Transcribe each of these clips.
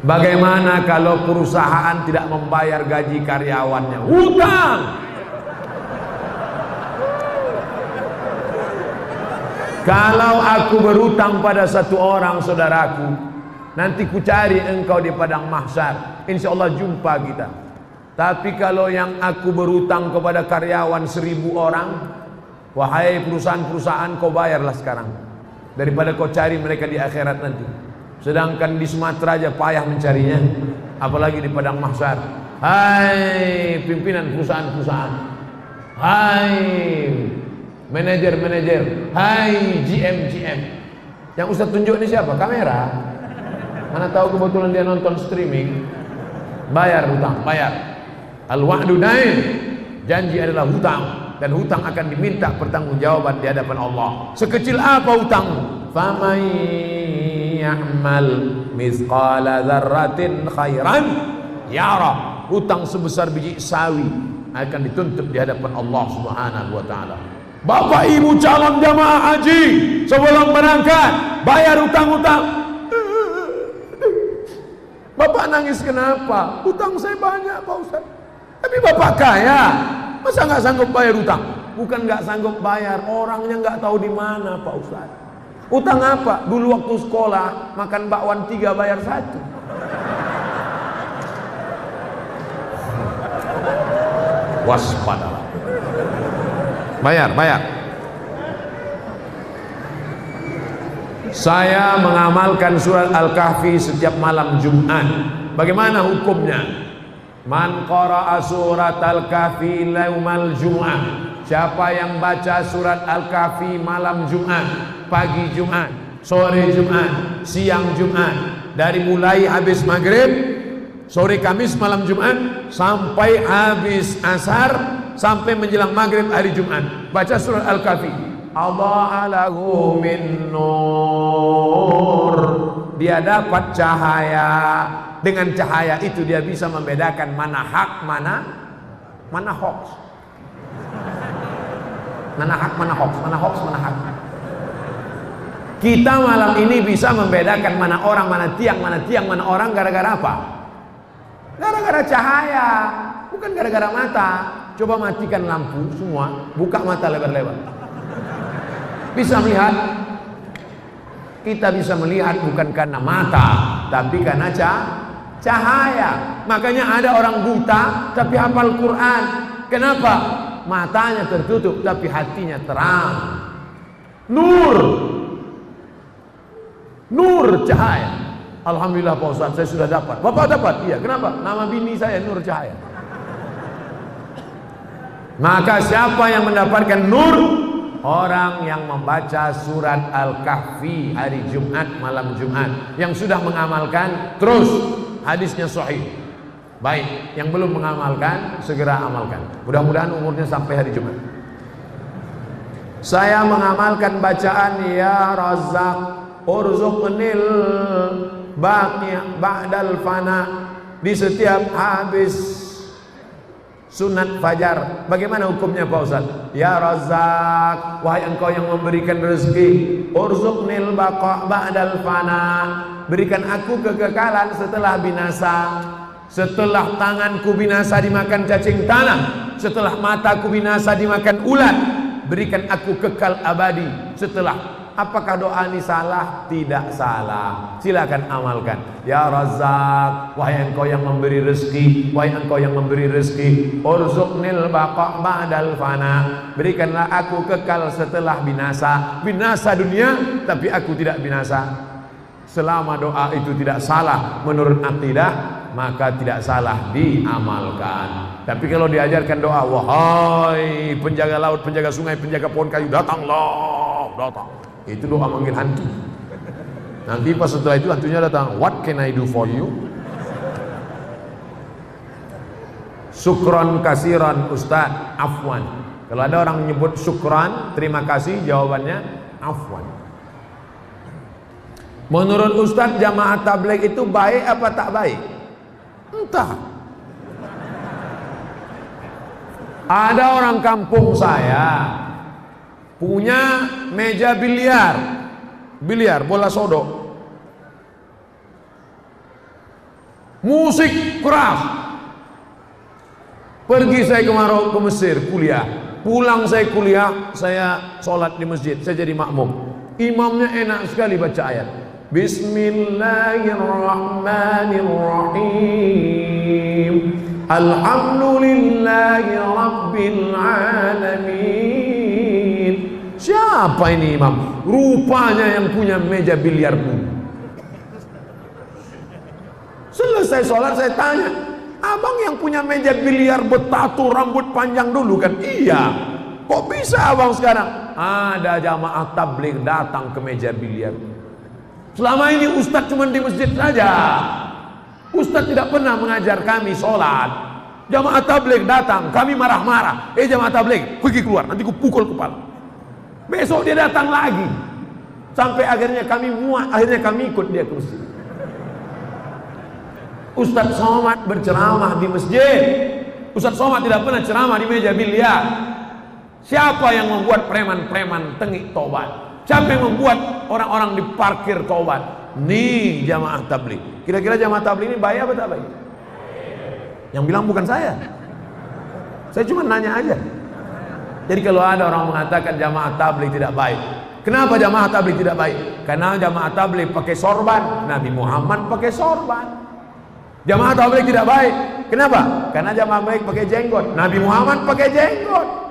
Bagaimana kalau perusahaan tidak membayar gaji karyawannya? Hutang. Kalau aku berhutang pada satu orang saudaraku, nanti ku cari engkau di padang mahsyar, insya Allah jumpa kita. Tapi kalau yang aku berhutang kepada karyawan 1000 orang, wahai perusahaan-perusahaan, kau bayarlah sekarang, daripada kau cari mereka di akhirat nanti. Sedangkan di Sumatera aja payah mencarinya, apalagi di padang mahsyar. Hai pimpinan perusahaan-perusahaan, hai manajer-manajer, hai GM. Yang Ustaz tunjuk ini siapa? Kamera. Mana tahu kebetulan dia nonton streaming. Bayar hutang, bayar. Al-wa'du dain, janji adalah hutang, dan hutang akan diminta pertanggungjawaban di hadapan Allah. Sekecil apa hutangmu? Faman ya'mal mithqala dzarratin khairan yara. Hutang sebesar biji sawi akan dituntut di hadapan Allah Subhanahu wa taala. Bapak Ibu calon jamaah haji, sebelum berangkat bayar hutang-hutang. Bapak nangis kenapa? Hutang saya banyak Pak Ustaz. Tapi Bapak kaya, masa nggak sanggup bayar hutang? Bukan nggak sanggup bayar, orangnya nggak tahu di mana Pak Ustaz. Hutang apa? Dulu waktu sekolah makan bakwan 3 bayar 1. Waspadalah. Bayar. Saya mengamalkan surat Al-Kahfi setiap malam Jumat. Bagaimana hukumnya? Man qara'a surat Al-Kahfi yaumal Jum'ah. Siapa yang baca surat Al-Kahfi malam Jumat, pagi Jumat, sore Jumat, siang Jumat, dari mulai habis maghrib, sore Kamis, malam Jumat, sampai habis asar, sampai menjelang maghrib hari Jumat, baca surat Al-Kahfi. Allah lahu min nur. Dia dapat cahaya. Dengan cahaya itu dia bisa membedakan mana hak, mana hoax. Mana hak, mana hoax, mana hoax, mana hak. Kita malam ini bisa membedakan mana orang, mana tiang, mana orang gara-gara apa? Gara-gara cahaya, bukan gara-gara mata. Coba matikan lampu semua, buka mata lebar-lebar. Bisa melihat. Kita bisa melihat bukan karena mata, tapi karena cahaya. Makanya ada orang buta tapi hafal Quran. Kenapa? Matanya tertutup tapi hatinya terang. Nur cahaya. Alhamdulillah Pak Ustaz, saya sudah dapat. Bapak dapat? Iya. Kenapa? Nama bini saya Nur Cahaya. Maka siapa yang mendapatkan nur? Orang yang membaca surat Al-Kahfi hari Jumat, malam Jumat, yang sudah mengamalkan terus, hadisnya sahih. Baik, yang belum mengamalkan segera amalkan. Mudah-mudahan umurnya sampai hari Jumat. Saya mengamalkan bacaan ya Razzaq urzuqnil baqi' ba'dal fana di setiap habis sunat fajar. Bagaimana hukumnya Pak Ustaz? Ya Razzaq, wahai engkau yang memberikan rezeki, urzuqnil baqa' ba'dal fana, berikan aku kekekalan setelah binasa. Setelah tanganku binasa dimakan cacing tanah, setelah mataku binasa dimakan ulat, berikan aku kekal abadi. Setelah, apakah doa ini salah? Tidak salah. Silakan amalkan. Ya Razzaq, wahai engkau yang memberi rezeki, wahai engkau yang memberi rezeki, urzuqnil baqa' ba'dal fana, berikanlah aku kekal setelah binasa. Binasa dunia tapi aku tidak binasa. Selama doa itu tidak salah menurut akidah, maka tidak salah diamalkan. Tapi kalau diajarkan doa, wahai penjaga laut, penjaga sungai, penjaga pohon kayu, datanglah, datang. Itu doa manggil hantu. Nanti pas setelah itu hantunya datang, what can I do for you? Syukron kasiran Ustaz, afwan. Kalau ada orang menyebut syukran, terima kasih, jawabannya afwan. Menurut Ustaz, jamaah tabligh itu baik apa tak baik? Entah. Ada orang kampung saya punya meja biliar bola sodok. musik keras. Pergi saya ke Mesir kuliah, pulang saya kuliah, saya sholat di masjid, saya jadi makmum. Imamnya enak sekali baca ayat Bismillahirrahmanirrahim, Alhamdulillahi Rabbil Alamin. Siapa ini imam? Rupanya yang punya meja biliar dulu. Selesai sholat saya tanya, abang yang punya meja biliar bertatu rambut panjang dulu kan? Iya. Kok bisa abang sekarang? Ada jamaah tabligh datang ke meja biliar. Selama ini ustadz cuma di masjid saja. Ustadz tidak pernah mengajar kami sholat. Jamaah tabligh datang, kami marah-marah. Jamaah tabligh, pergi keluar, nanti ku pukul kepala. Besok dia datang lagi. Sampai akhirnya kami muak, akhirnya kami ikut dia ke masjid. Ustadz Somad berceramah di masjid. Ustadz Somad tidak pernah ceramah di meja biliar. Siapa yang membuat preman-preman tengik tobat? Siapa yang membuat orang-orang di parkir tobat? Nih jamaah tabligh. Kira-kira jamaah tabligh ini baik apa tak baik? Yang bilang bukan saya. Saya cuma nanya aja. Jadi kalau ada orang mengatakan jamaah tabligh tidak baik, kenapa jamaah tabligh tidak baik? Karena jamaah tabligh pakai sorban, Nabi Muhammad pakai sorban. Jamaah tabligh tidak baik, kenapa? Karena jamaah tabligh pakai jenggot, Nabi Muhammad pakai jenggot.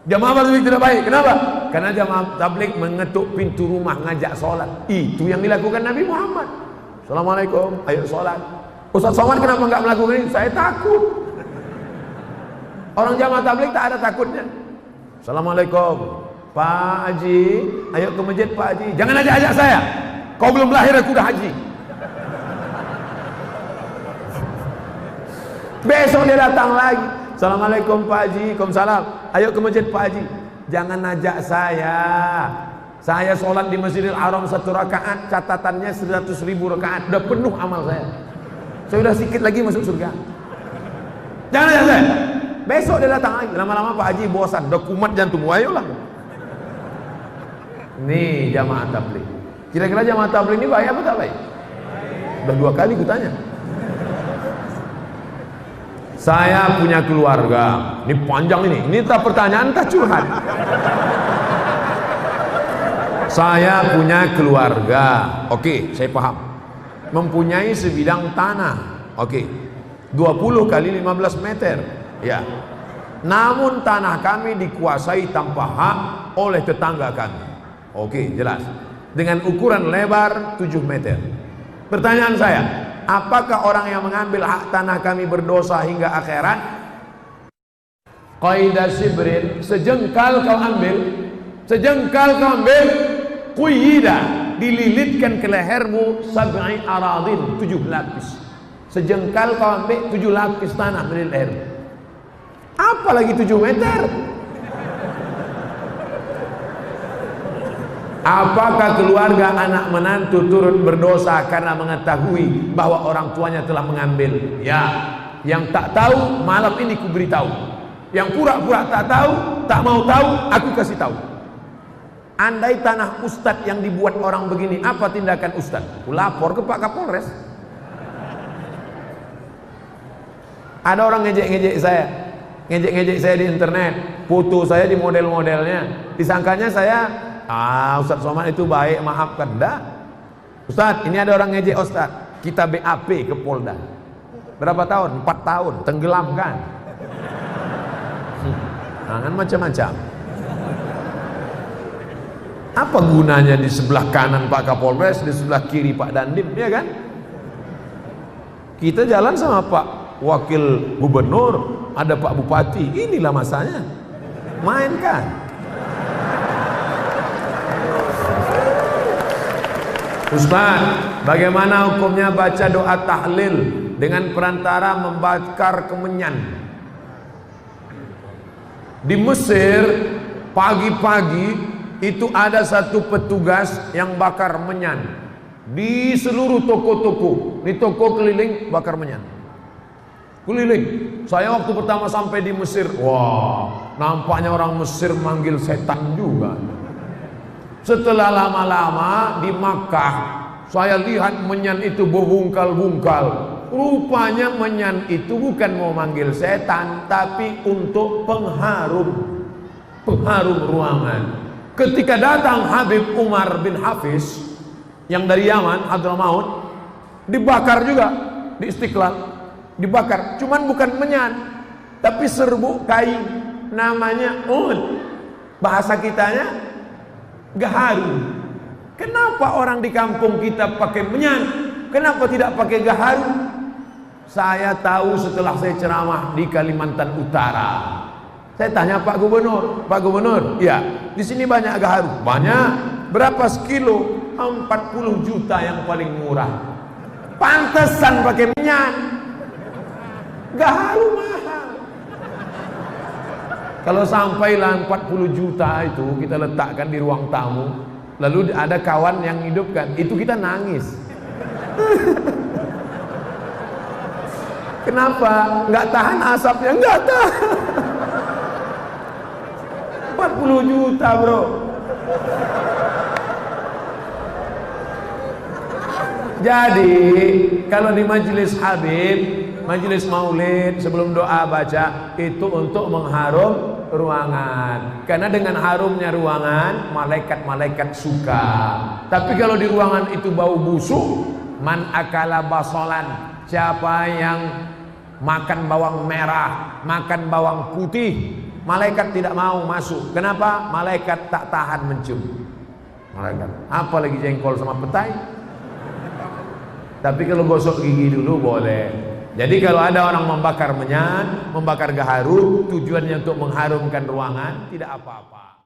Jamaah tabligh tidak baik, kenapa? Karena jamaah tabligh mengetuk pintu rumah ngajak sholat. Itu yang dilakukan Nabi Muhammad. Assalamualaikum, ayo sholat. Ustaz Somad kenapa enggak melakukan ini? Saya takut. Orang jamaah tabligh tak ada takutnya. Assalamualaikum Pak Haji, ayo ke masjid Pak Haji. Jangan ajak-ajak saya, kau belum lahir aku udah haji. Besok dia datang lagi. Assalamualaikum Pak Haji. Waalaikumsalam. Ayo ke masjid Pak Haji. Jangan ajak saya. Saya sholat di Masjidil Haram 1 rakaat, catatannya 100.000 rakaat. Udah penuh amal saya. Saya udah sedikit lagi masuk surga. Jangan ajak saya. Besok dia datang lagi. Lama-lama Pak Haji bosan, udah kumat jantung. Ayolah. Nih jamaah tabligh. Kira-kira jamaah tabligh ini baik apa tak baik? Udah 2 kali kutanya. Saya punya keluarga. Ini panjang ini. Ini tak pertanyaan tak curhat. Saya punya keluarga. Oke, saya paham. Mempunyai sebidang tanah. Oke. 20 kali 15 meter. Ya. Namun tanah kami dikuasai tanpa hak oleh tetangga kami. Oke, jelas. Dengan ukuran lebar 7 meter. Pertanyaan saya, apakah orang yang mengambil hak tanah kami berdosa hingga akhirat? Qaidah sibrin, sejengkal kau ambil, sejengkal kau ambil, quyida, dililitkan ke lehermu 7 aradin, 7 lapis. Sejengkal kau ambil 7 lapis tanah di lehermu. Apalagi 7 meter? Apakah keluarga anak menantu turut berdosa karena mengetahui bahwa orang tuanya telah mengambil? Ya, yang tak tahu malam ini ku beritahu. Yang pura-pura tak tahu, tak mau tahu, aku kasih tahu. Andai tanah ustadz yang dibuat orang begini, apa tindakan ustadz? Ku lapor ke Pak Kapolres. Ada orang ngejek-ngejek saya, ngejek-ngejek saya di internet, foto saya di model-modelnya, disangkanya saya Ustadz Somad itu baik, maafkan. Enggak. Ustadz, ini ada orang ngejek Ustadz, kita BAP ke Polda. Berapa tahun? 4 tahun, tenggelamkan. Jangan macam-macam. Apa gunanya di sebelah kanan Pak Kapolres, di sebelah kiri Pak Dandim, ya kan? Kita jalan sama Pak Wakil Gubernur, ada Pak Bupati, inilah masanya. Mainkan. Ustaz, bagaimana hukumnya baca doa tahlil dengan perantara membakar kemenyan? Di Mesir pagi-pagi itu ada satu petugas yang bakar menyan di seluruh toko-toko. Di toko keliling bakar menyan. Keliling. Saya waktu pertama sampai di Mesir, wah, nampaknya orang Mesir manggil setan juga. Setelah lama-lama di Makkah, saya lihat menyan itu berbungkal-bungkal. Rupanya menyan itu bukan mau manggil setan, tapi untuk pengharum ruangan. Ketika datang Habib Umar bin Hafiz yang dari Yaman, Hadramaut, dibakar juga di Istiqlal, dibakar. Cuman bukan menyan, tapi serbuk kain, namanya un. Bahasa kitanya gaharu. Kenapa orang di kampung kita pakai menyan? Kenapa tidak pakai gaharu? Saya tahu setelah saya ceramah di Kalimantan Utara. Saya tanya Pak Gubernur, Pak Gubernur, ya, di sini banyak gaharu. Banyak. Berapa sekilo? 40 juta yang paling murah. Pantesan pakai menyan. Gaharu mahal. Kalau sampailah 40 juta itu kita letakkan di ruang tamu, lalu ada kawan yang hidupkan, itu kita nangis. Kenapa? Nggak tahan asapnya, nggak tahan. 40 juta bro. Jadi kalau di majelis Habib, majelis maulid, sebelum doa baca itu untuk mengharum ruangan. Karena dengan harumnya ruangan, malaikat-malaikat suka. Tapi kalau di ruangan itu bau busuk, man akala basolan, siapa yang makan bawang merah, makan bawang putih, malaikat tidak mau masuk. Kenapa? Malaikat tak tahan mencium. Malaikat, apalagi jengkol sama petai. Tapi kalau gosok gigi dulu boleh. Jadi kalau ada orang membakar menyan, membakar gaharu, tujuannya untuk mengharumkan ruangan, tidak apa-apa.